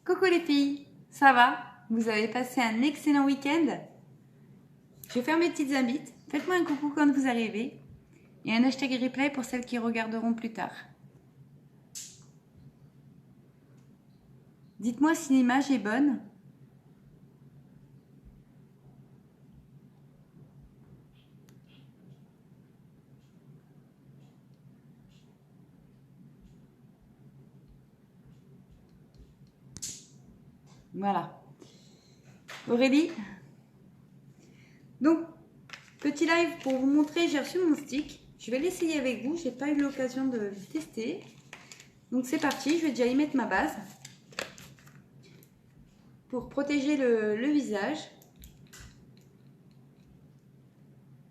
Coucou les filles, ça va? Vous avez passé un excellent week-end? Je vais faire mes petites invites. Faites-moi un coucou quand vous arrivez. Et un hashtag replay pour celles qui regarderont plus tard. Dites-moi si l'image est bonne. Voilà. Aurélie? Donc, petit live pour vous montrer, j'ai reçu mon stick. Je vais l'essayer avec vous, j'ai pas eu l'occasion de le tester. Donc c'est parti, je vais déjà y mettre ma base. Pour protéger le visage.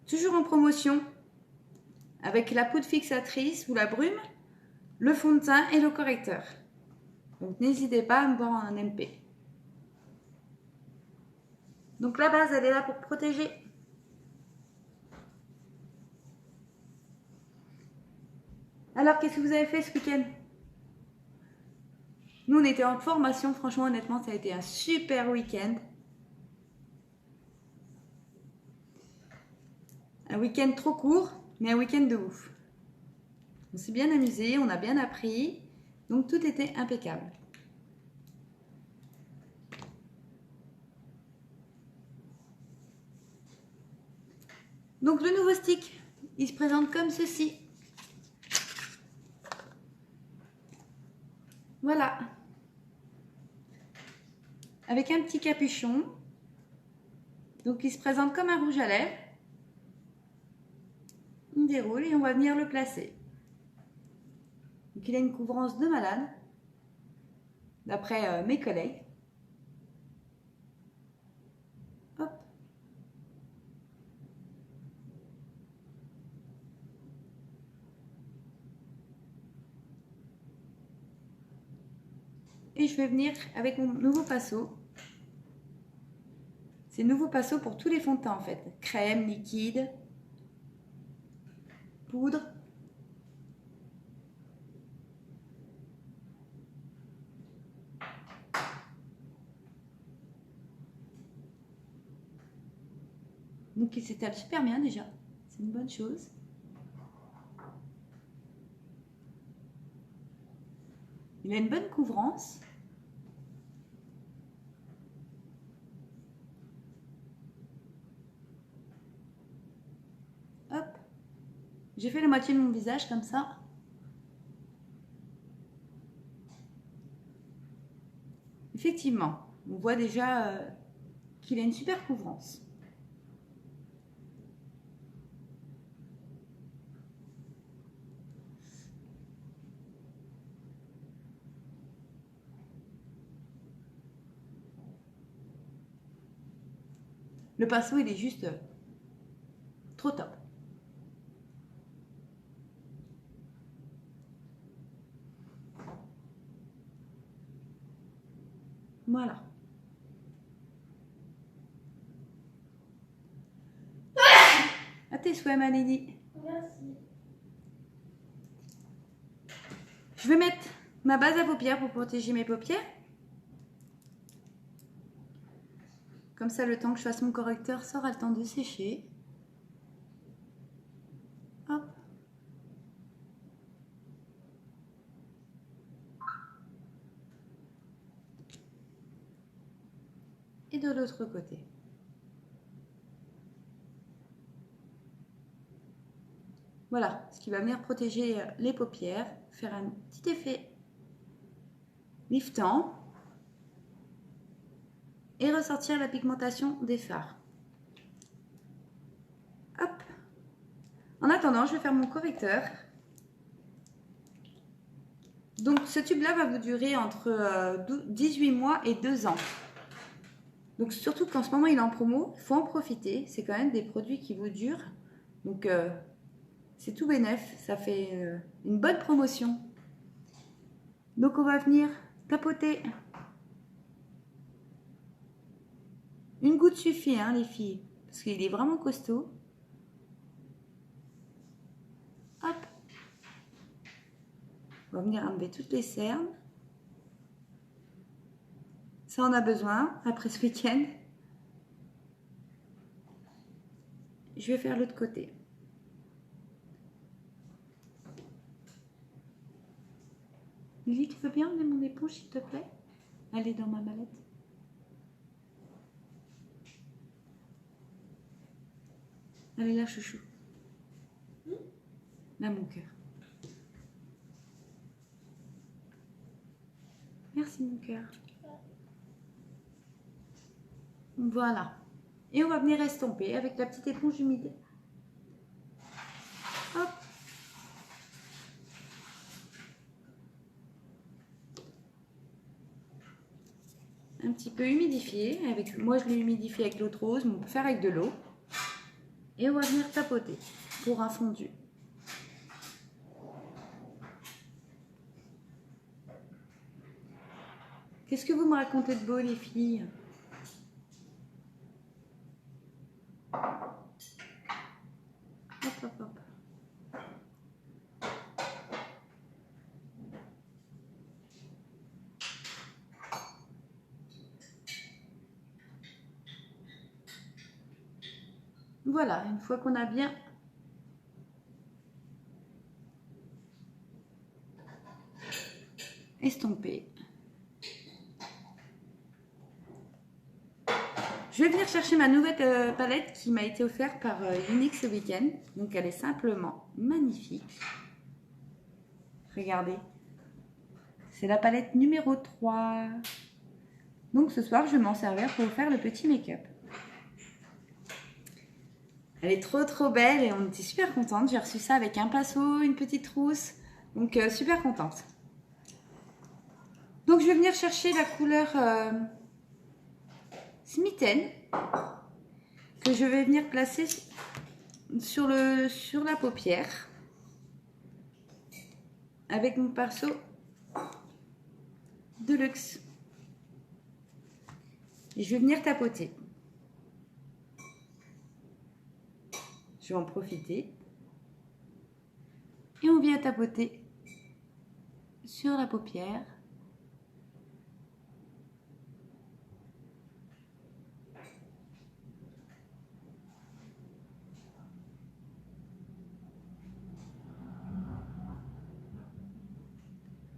Toujours en promotion. Avec la poudre fixatrice ou la brume, le fond de teint et le correcteur. Donc n'hésitez pas à me voir en MP. Donc la base, elle est là pour protéger. Alors, qu'est-ce que vous avez fait ce week-end? Nous, on était en formation. Franchement, honnêtement, ça a été un super week-end. Un week-end trop court, mais un week-end de ouf. On s'est bien amusé, on a bien appris. Donc, tout était impeccable. Donc, le nouveau stick, il se présente comme ceci. Voilà. Avec un petit capuchon. Donc, il se présente comme un rouge à lèvres. On déroule et on va venir le placer. Donc, il a une couvrance de malade, d'après mes collègues. Hop. Et je vais venir avec mon nouveau pinceau. C'est nouveau pinceau pour tous les fonds de teint en fait. Crème, liquide, poudre. Donc il s'étale super bien déjà. C'est une bonne chose. Il a une bonne couvrance. Hop. J'ai fait la moitié de mon visage comme ça. Effectivement, on voit déjà qu'il a une super couvrance. Le pinceau, il est juste trop top. Voilà. À tes souhaits, ma Lily. Merci. Je vais mettre ma base à paupières pour protéger mes paupières. Comme ça, le temps que je fasse mon correcteur, ça aura le temps de sécher. Hop. Et de l'autre côté. Voilà, ce qui va venir protéger les paupières, faire un petit effet liftant et ressortir la pigmentation des fards. Hop. En attendant, je vais faire mon correcteur. Donc ce tube-là va vous durer entre 18 mois et 2 ans. Donc surtout qu'en ce moment il est en promo, il faut en profiter. C'est quand même des produits qui vous durent. Donc c'est tout bénef, ça fait une bonne promotion. Donc on va venir tapoter. Une goutte suffit, hein, les filles, parce qu'il est vraiment costaud. Hop. On va venir enlever toutes les cernes. Ça en a besoin après ce week-end. Je vais faire l'autre côté. Lily, tu veux bien emmener mon éponge s'il te plaît? Elle est dans ma mallette. Elle est là, chouchou. Là, mon cœur. Merci, mon cœur. Voilà. Et on va venir estomper avec la petite éponge humide. Hop. Un petit peu humidifié. Moi, je l'ai humidifié avec l'eau de rose, mais on peut faire avec de l'eau. Et on va venir tapoter pour un fondu. Qu'est-ce que vous me racontez de beau, les filles? Hop, hop, hop. Voilà, une fois qu'on a bien estompé, je vais venir chercher ma nouvelle palette qui m'a été offerte par Unix ce week-end. Donc elle est simplement magnifique. Regardez. C'est la palette numéro 3. Donc ce soir, je vais m'en servir pour faire le petit make-up. Elle est trop belle et on était super contente. J'ai reçu ça avec un pinceau, une petite trousse. Donc super contente. Donc je vais venir chercher la couleur Smitten que je vais venir placer sur la paupière avec mon pinceau de luxe. Et je vais venir tapoter. Je vais en profiter. Et on vient tapoter sur la paupière.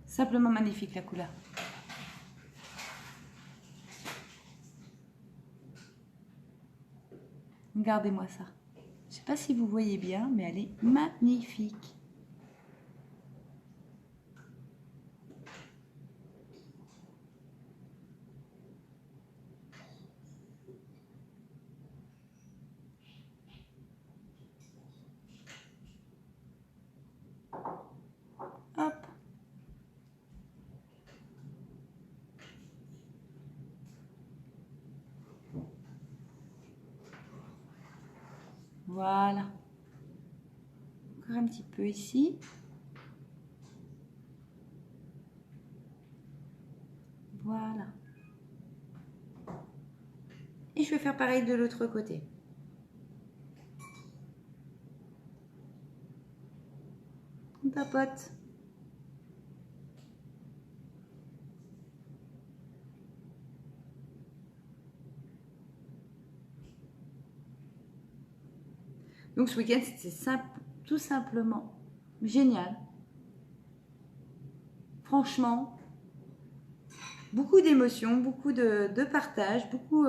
Simplement magnifique la couleur. Regardez-moi ça. Je ne sais pas si vous voyez bien, mais elle est magnifique. Hop. Voilà. Encore un petit peu ici. Voilà. Et je vais faire pareil de l'autre côté. On tapote. Donc ce week-end, c'était tout simplement génial. Franchement, beaucoup d'émotions, beaucoup de partage, beaucoup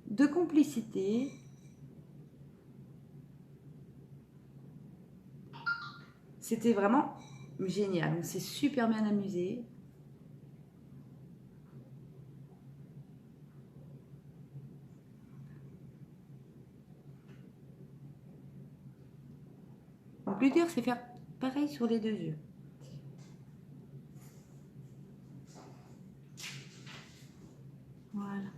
de complicité. C'était vraiment génial. On s'est super bien amusé. Le plus dur, c'est faire pareil sur les deux yeux. Voilà.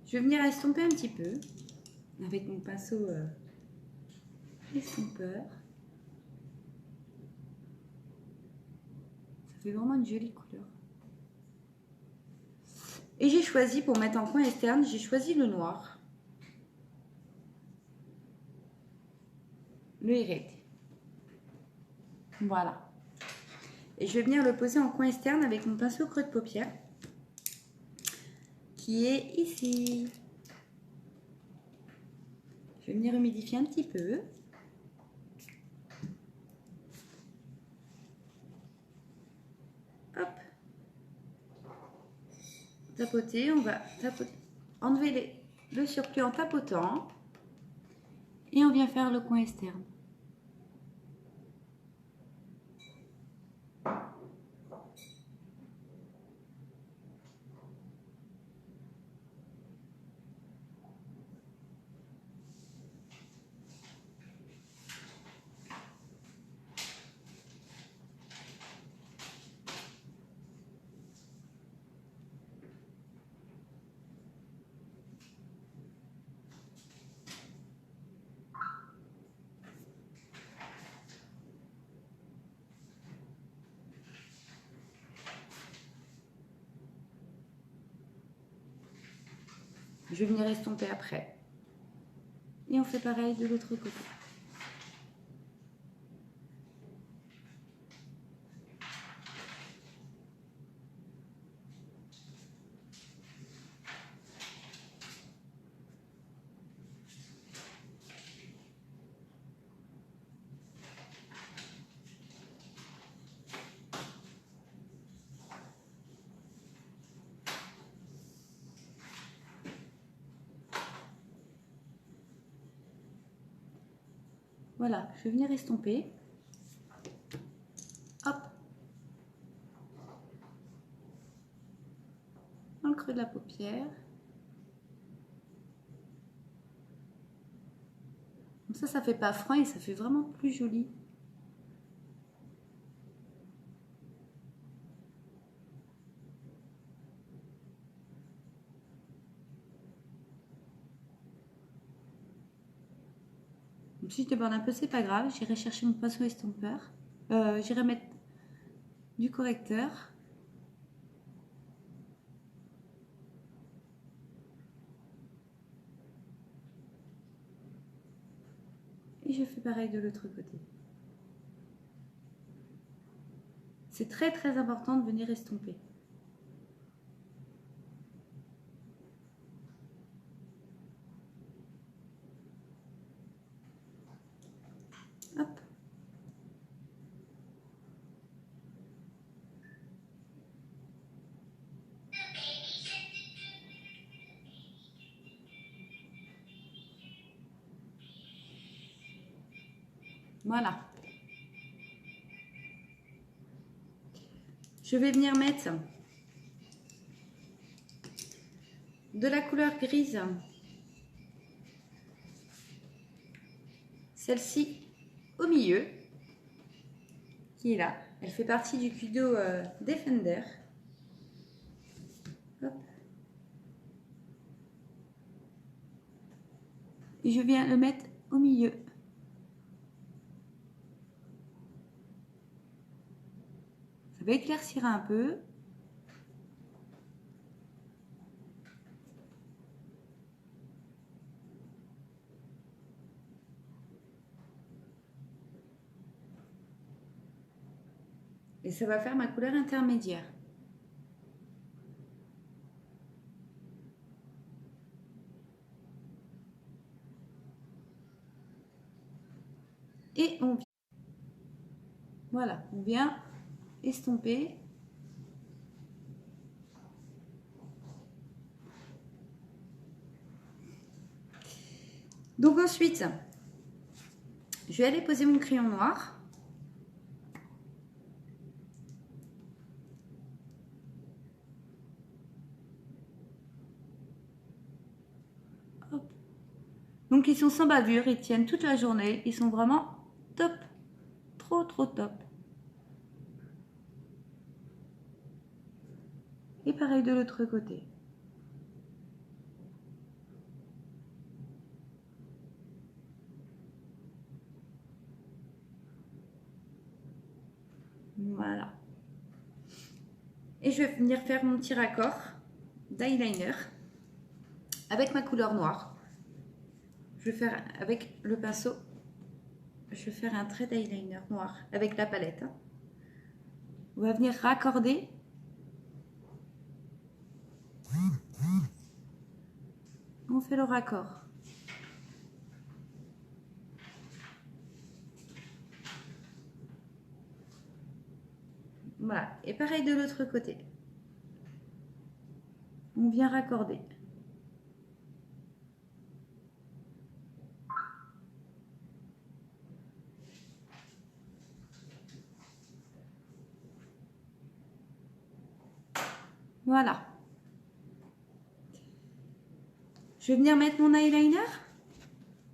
Je vais venir estomper un petit peu avec mon pinceau estompeur. Ça fait vraiment une jolie couleur. Et j'ai choisi, pour mettre en coin externe, j'ai choisi le noir. le highlight. Voilà. Et je vais venir le poser en coin externe avec mon pinceau creux de paupière qui est ici. Je vais venir humidifier un petit peu. Hop. Tapoter, on va tapoter. Enlever le surplus en tapotant. Et on vient faire le coin externe. Je vais venir estomper après. Et on fait pareil de l'autre côté. Voilà, je vais venir estomper. Hop. Dans le creux de la paupière. Comme ça fait pas froid et ça fait vraiment plus joli. Donc, si je déborde un peu, c'est pas grave. J'irai chercher mon pinceau estompeur. J'irai mettre du correcteur. Et je fais pareil de l'autre côté. C'est très très important de venir estomper. Hop. Voilà. Je vais venir mettre de la couleur grise. Celle-ci au milieu, qui est là. Elle fait partie du Kudo Defender. Hop. Et je viens le mettre au milieu. Ça va éclaircir un peu. Et ça va faire ma couleur intermédiaire. Et on vient, voilà, on vient estomper. Donc ensuite, je vais aller poser mon crayon noir. Hop. Donc ils sont sans bavure, ils tiennent toute la journée, ils sont vraiment top, trop trop top. Et pareil de l'autre côté. Voilà. Et je vais venir faire mon petit raccord d'eyeliner avec ma couleur noire. Je vais faire avec le pinceau je vais faire un trait d'eyeliner noir avec la palette. Hein. On va venir raccorder. On fait le raccord. Voilà, et pareil de l'autre côté. On vient raccorder. Voilà. Je vais venir mettre mon eyeliner.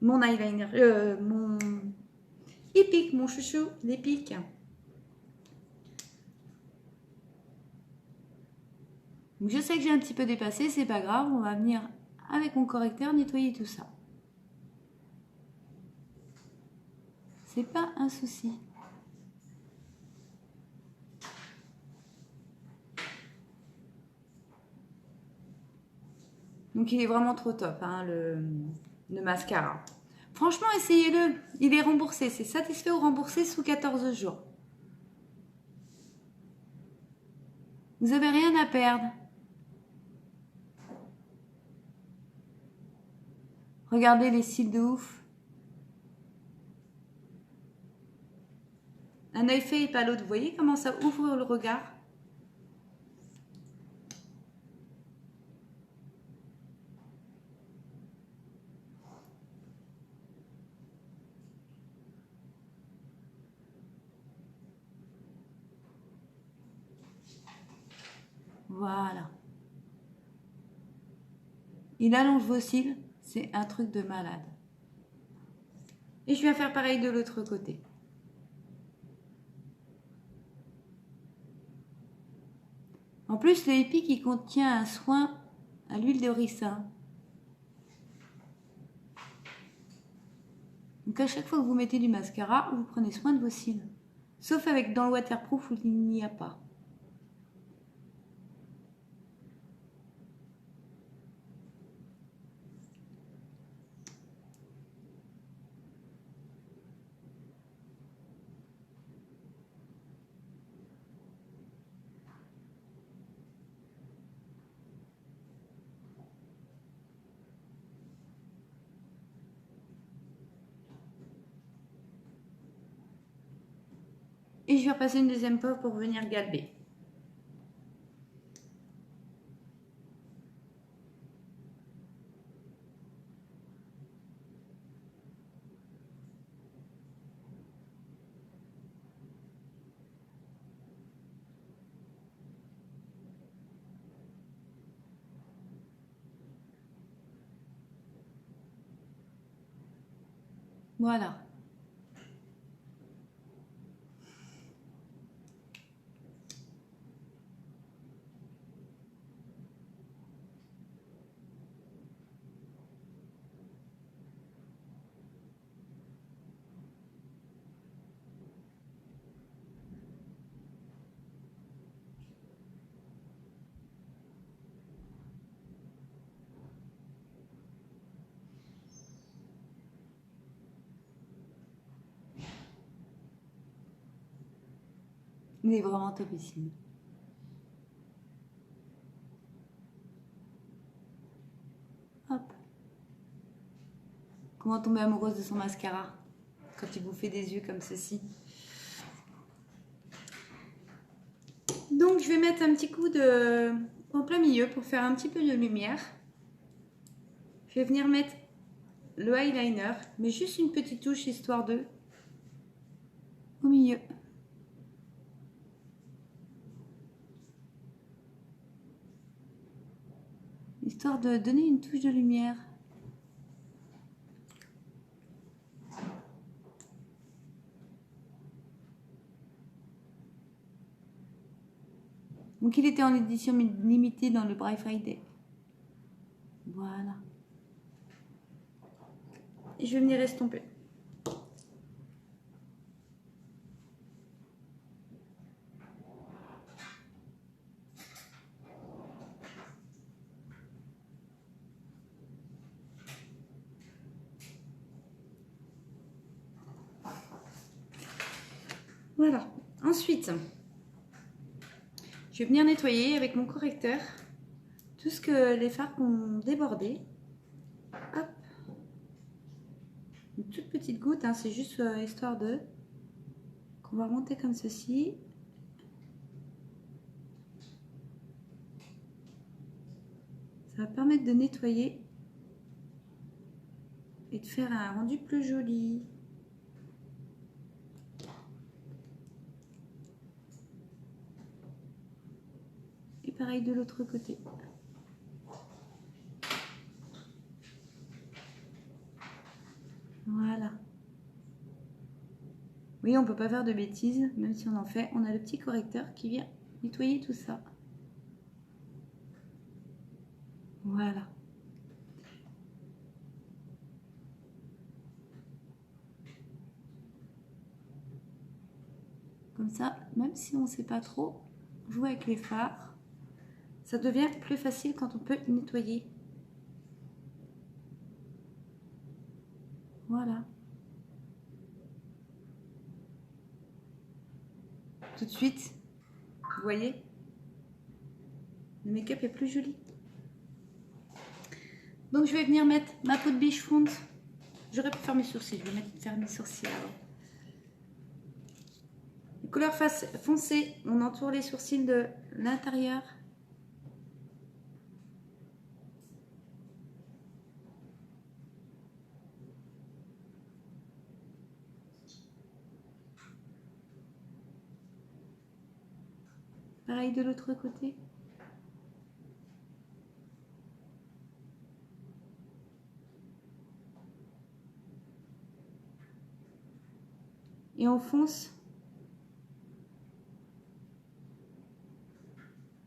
Mon Epic, mon chouchou, l'Epic. Donc je sais que j'ai un petit peu dépassé, c'est pas grave, on va venir avec mon correcteur nettoyer tout ça. C'est pas un souci. Donc il est vraiment trop top, hein, le mascara. Franchement, essayez-le. Il est remboursé. C'est satisfait ou remboursé sous 14 jours. Vous n'avez rien à perdre. Regardez les cils de ouf. Un œil fait et pas l'autre. Vous voyez comment ça ouvre le regard? Voilà. Il allonge vos cils. C'est un truc de malade. Et je viens faire pareil de l'autre côté. En plus, le Epic, il contient un soin à l'huile de ricin. Donc à chaque fois que vous mettez du mascara, vous prenez soin de vos cils. Sauf avec dans le waterproof où il n'y a pas. Et je vais repasser une deuxième fois pour venir galber. Voilà. Il est vraiment topissime. Hop. Comment tomber amoureuse de son mascara quand il vous fait des yeux comme ceci. Donc je vais mettre un petit coup de en plein milieu pour faire un petit peu de lumière. Je vais venir mettre le eyeliner, mais juste une petite touche histoire de au milieu. Histoire de donner une touche de lumière. Donc il était en édition limitée dans le Black Friday. Voilà. Et je vais venir estomper. Voilà. Ensuite, je vais venir nettoyer avec mon correcteur tout ce que les fards ont débordé. Hop. Une toute petite goutte, hein, c'est juste histoire de... qu'on va remonter comme ceci. Ça va permettre de nettoyer et de faire un rendu plus joli. Et pareil de l'autre côté. Voilà. Oui, on ne peut pas faire de bêtises, même si on en fait. On a le petit correcteur qui vient nettoyer tout ça. Voilà. Comme ça, même si on ne sait pas trop jouer avec les fards, ça devient plus facile quand on peut nettoyer. Voilà. Tout de suite, vous voyez, le make-up est plus joli. Donc je vais venir mettre ma peau de biche fonte. J'aurais pu faire mes sourcils, je vais faire mes sourcils avant. Couleur foncée, on entoure les sourcils de l'intérieur. Pareil de l'autre côté. Et on fonce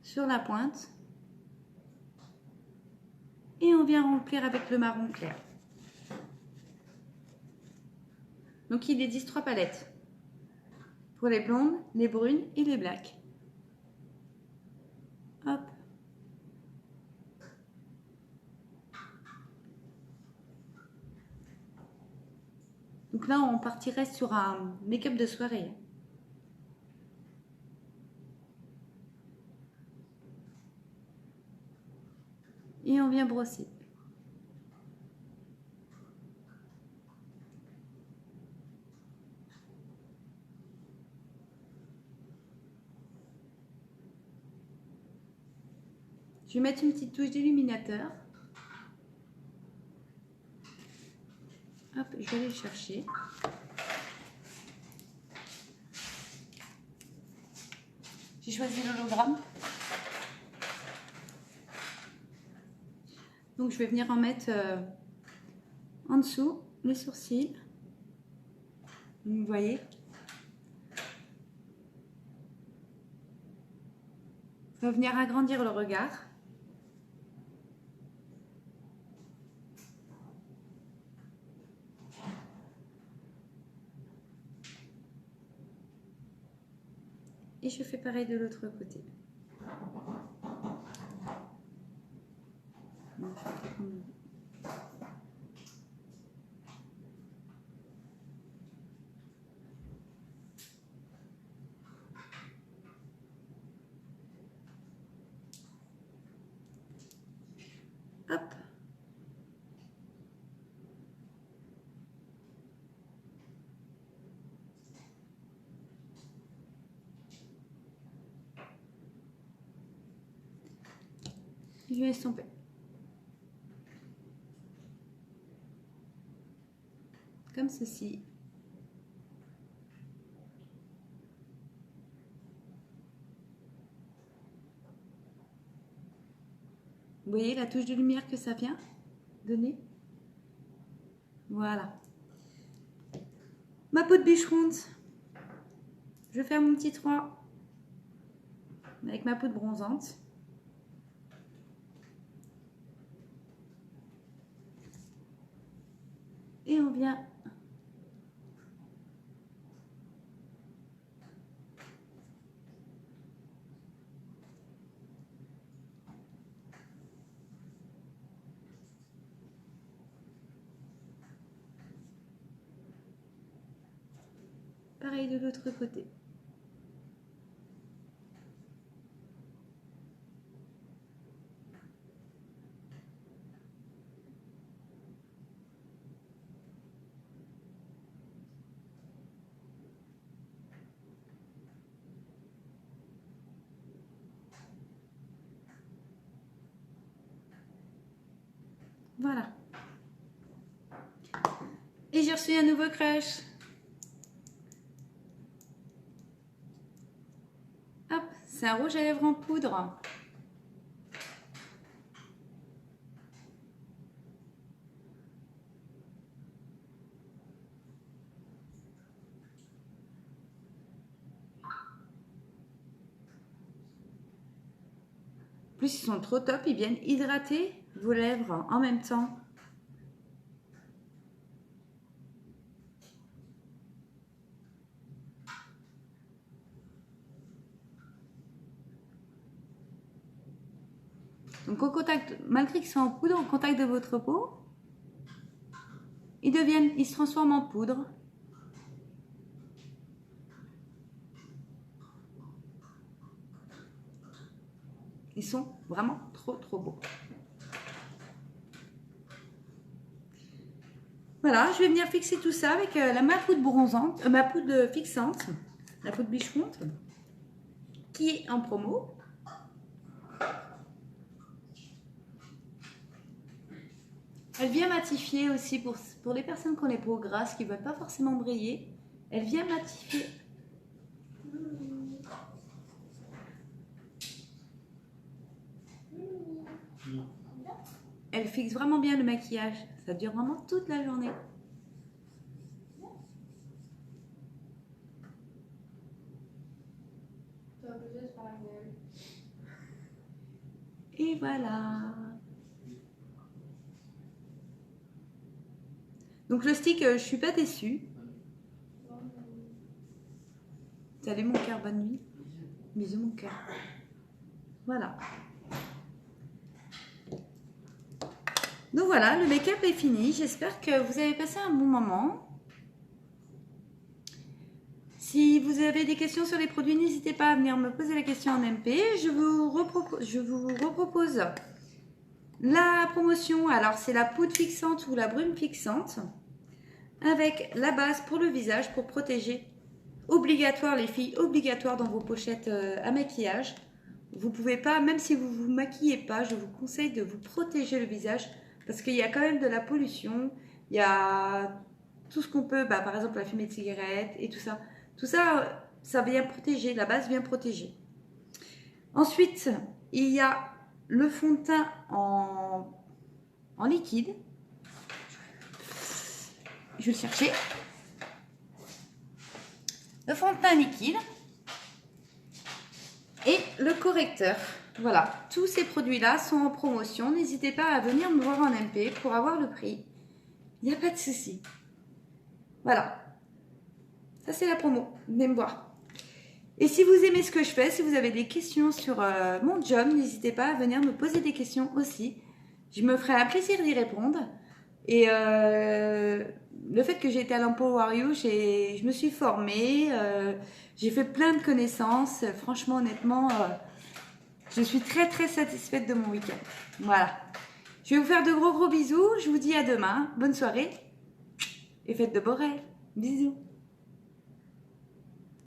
sur la pointe. Et on vient remplir avec le marron clair. Donc il existe 3 palettes. Pour les blondes, les brunes et les blacks. Hop. Donc là, on partirait sur un make-up de soirée. Et on vient brosser. Je vais mettre une petite touche d'illuminateur. Hop, je vais aller le chercher. J'ai choisi l'hologramme. Donc je vais venir en mettre en dessous les sourcils. Vous voyez. Ça va venir agrandir le regard. Et je fais pareil de l'autre côté. Hop. Je vais estomper. Comme ceci. Vous voyez la touche de lumière que ça vient donner? Voilà. Ma peau de biche-ronde. Je vais faire mon petit 3 avec ma peau de bronzante. Et on vient pareil de l'autre côté. Voilà. Et j'ai reçu un nouveau crush. Hop, c'est un rouge à lèvres en poudre. En plus, ils sont trop top, ils viennent hydrater vos lèvres en même temps. Donc au contact, malgré qu'ils sont en poudre, au contact de votre peau, ils se transforment en poudre. Ils sont vraiment trop beaux. Voilà, je vais venir fixer tout ça avec ma poudre bronzante, ma poudre fixante, la poudre bicheronte, qui est en promo. Elle vient matifier aussi pour les personnes qui ont les peaux grasses, qui ne veulent pas forcément briller. Elle vient matifier. Elle fixe vraiment bien le maquillage. Ça dure vraiment toute la journée. Et voilà. Donc le stick, je suis pas déçue. Salut mon cœur, bonne nuit. Bisous mon cœur. Voilà. Donc voilà, le make-up est fini. J'espère que vous avez passé un bon moment. Si vous avez des questions sur les produits, n'hésitez pas à venir me poser la question en MP. Je vous repropose la promotion. Alors, c'est la poudre fixante ou la brume fixante avec la base pour le visage pour protéger. Obligatoire, les filles, obligatoire dans vos pochettes à maquillage. Vous pouvez pas, même si vous vous maquillez pas, je vous conseille de vous protéger le visage parce qu'il y a quand même de la pollution. Il y a tout ce qu'on peut, par exemple la fumée de cigarette et tout ça. Tout ça, ça vient protéger, la base vient protéger. Ensuite, il y a le fond de teint en liquide. Je vais le chercher. Le fond de teint liquide et le correcteur. Voilà, tous ces produits-là sont en promotion. N'hésitez pas à venir me voir en MP pour avoir le prix. Il n'y a pas de souci. Voilà. Ça, c'est la promo. Venez me voir. Et si vous aimez ce que je fais, si vous avez des questions sur mon job, n'hésitez pas à venir me poser des questions aussi. Je me ferai un plaisir d'y répondre. Et le fait que j'ai été à l'Empower You, je me suis formée. J'ai fait plein de connaissances. Franchement, honnêtement, je suis très satisfaite de mon week-end. Voilà. Je vais vous faire de gros bisous. Je vous dis à demain. Bonne soirée. Et faites de beaux rêves. Bisous.